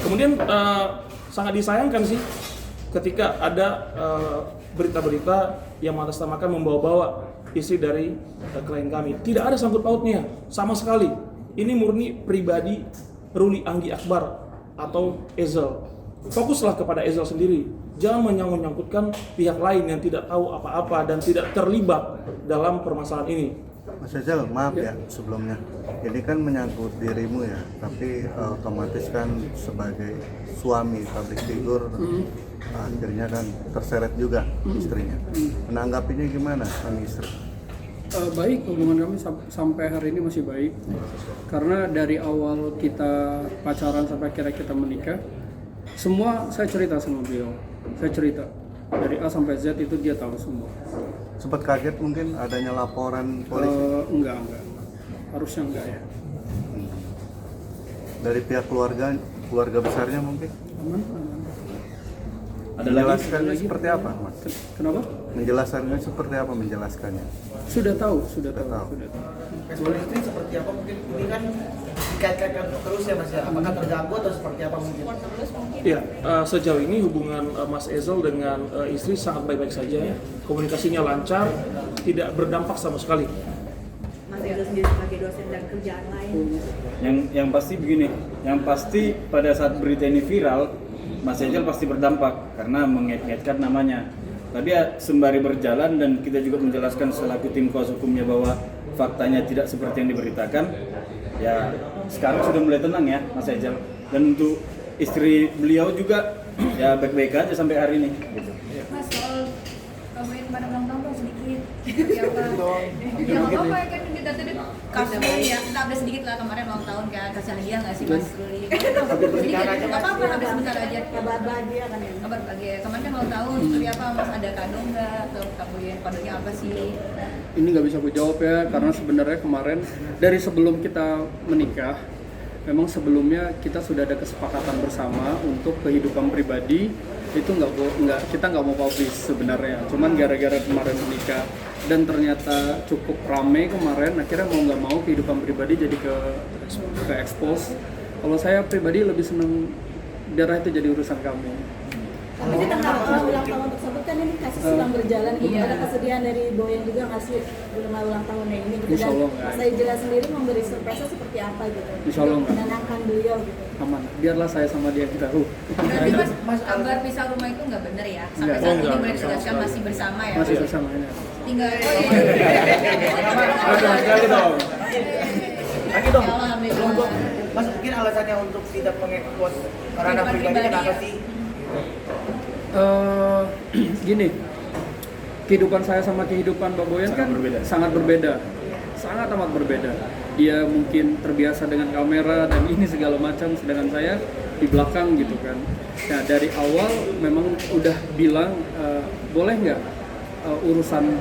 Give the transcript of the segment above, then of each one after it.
Kemudian sangat disayangkan sih ketika ada berita-berita yang mengatasnamakan membawa-bawa istri dari klien kami. Tidak ada sangkut pautnya sama sekali. Ini murni pribadi Ruli Anggi Akbar atau Ezel. Fokuslah kepada Ezel sendiri. Jangan menyangkut-nyangkutkan pihak lain yang tidak tahu apa-apa dan tidak terlibat dalam permasalahan ini. Mas Ezel, maaf ya sebelumnya. Ini kan menyangkut dirimu ya, tapi otomatis kan sebagai suami public figure akhirnya kan terseret juga istrinya. Menanggapinya gimana sang istri? Baik, hubungan kami sampai hari ini masih baik. Karena dari awal kita pacaran sampai akhirnya kita menikah, semua saya cerita sama beliau. Saya cerita dari A sampai Z itu dia tahu semua. Sempat kaget mungkin adanya laporan polisi? Enggak. Harusnya enggak ya. Dari pihak keluarga besarnya mungkin? Aman. Menjelaskannya seperti apa, Mas? Kenapa? Menjelaskannya seperti apa menjelaskannya? Sudah tahu. Respon istri seperti apa mungkin? Ini kan dikait-kaitkan terus ya Mas ya. Apakah terganggu atau seperti apa mungkin? Ya, sejauh ini hubungan Mas Ezel dengan istri sangat baik-baik saja. Komunikasinya lancar, tidak berdampak sama sekali. Mas Ezel sendiri sebagai dosen dan kerjaan lain. Yang pasti begini, yang pasti pada saat berita ini viral, Mas Ezel pasti berdampak karena mengait-ngaitkan namanya. Tapi ya sembari berjalan dan kita juga menjelaskan selaku tim kuasa hukumnya bahwa faktanya tidak seperti yang diberitakan. Ya sekarang sudah mulai tenang ya Mas Ezel. Dan untuk istri beliau juga ya baik-baik aja sampai hari ini. Gitu. Mas, soal kamu yang pada ulang tahun dong sedikit. Ya apa ya kan kita tadi kasusnya ya kita update sedikit lah kemarin ulang tahun kan kasih hadiah nggak sih Mas Ruli? Sedikit nggak apa-apa update sebentar aja. Kabar bahagia kan ya? Kabar bahagia. Kemarin kan ulang tahun seperti apa Mas, ada kado nggak atau kamu yang kadonya apa sih? Ini nggak bisa aku jawab ya, karena sebenarnya kemarin dari sebelum kita menikah, memang sebelumnya kita sudah ada kesepakatan bersama untuk kehidupan pribadi itu kita nggak mau publish sebenarnya. Cuman gara-gara kemarin menikah dan ternyata cukup rame kemarin, akhirnya mau nggak mau kehidupan pribadi jadi ke expose. Kalau saya pribadi lebih seneng darah itu jadi urusan kami. Tapi di tengah ulang tahun tersebut kan ini kasus sedang berjalan, ada kesedihan dari Boyan juga ngasih ulang tahunnya ini. Insya Allah nggak. Mas Ezel sendiri memberi surprise seperti apa gitu? Insya Allah nggak. Menenangkan beliau gitu. Aman, biarlah saya sama dia kita tahu. Berarti Mas kabar pisah rumah itu nggak benar ya? Sampai saat ini boleh ditegaskan masih bersama ya? Masih bersama ini. Tinggal Sekali dong. Lagi dong. Alhamdulillah. Mas mungkin alasannya untuk tidak mengekspos ranah pribadi kenapa ya. sih? Gini, kehidupan saya sama kehidupan Mbak Boyan kan sangat berbeda, sangat amat berbeda. Dia mungkin terbiasa dengan kamera dan ini segala macam, sedangkan saya di belakang gitu kan. Nah dari awal memang udah bilang boleh nggak urusan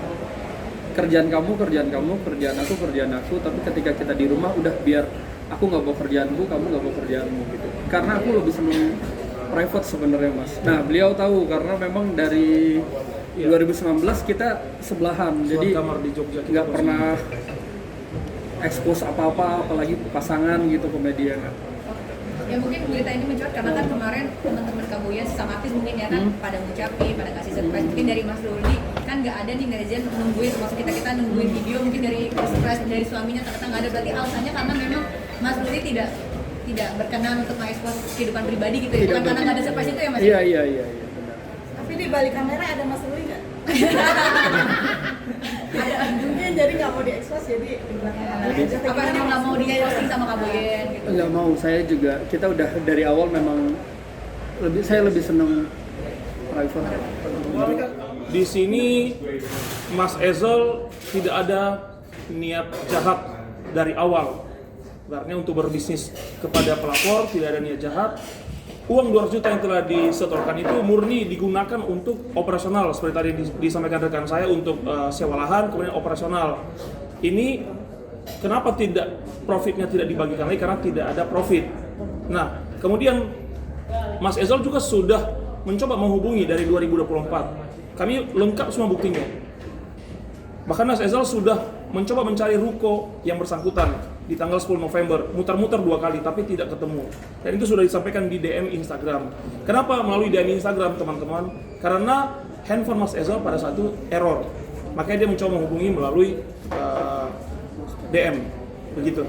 kerjaan aku, tapi ketika kita di rumah udah biar aku nggak bawa kerjaanku, kamu nggak bawa kerjaanmu gitu. Karena aku lebih seneng private sebenarnya Mas. Nah beliau tahu karena memang dari 2019 kita sebelahan, jadi Kamar di Jogja kita nggak pernah expose apa-apa, apalagi pasangan gitu ke media. Ya mungkin berita ini mencuat karena kan kemarin teman-teman kamu ya sesama artis mungkin ya kan pada ngucapin, pada kasih surprise. Mungkin dari Mas Ruli kan nggak ada nih netizen nungguin, termasuk kita nungguin video mungkin dari surprise dari suaminya ternyata nggak ada. Berarti alasannya karena memang Mas Ruli tidak berkenan untuk mengekspos kehidupan pribadi gitu ya, bukan karena nggak ada surprise itu ya Mas? Iya benar. Tapi di balik kamera ada Mas Ruli nggak? Ada, mungkin jadi nggak mau diekspos jadi di belakang kamera aja. Apa memang nggak mau di-posting sama Kak Boyen gitu? Nggak mau, saya juga, kita udah dari awal memang saya lebih seneng private. Di sini Mas Ezel tidak ada niat jahat dari awal. Sebenarnya untuk berbisnis kepada pelapor tidak ada niat jahat. Uang 200 juta yang telah disetorkan itu murni digunakan untuk operasional seperti tadi disampaikan rekan saya untuk sewa lahan kemudian operasional. Ini kenapa profitnya tidak dibagikan lagi karena tidak ada profit. Nah, kemudian Mas Ezel juga sudah mencoba menghubungi dari 2024. Kami lengkap semua buktinya. Bahkan Mas Ezel sudah mencoba mencari ruko yang bersangkutan. di tanggal 10 November, muter-muter 2 kali tapi tidak ketemu. Dan itu sudah disampaikan di DM Instagram. Kenapa melalui DM Instagram, teman-teman? Karena handphone Mas Ezel pada saat itu error. Makanya dia mencoba menghubungi melalui DM. Begitu.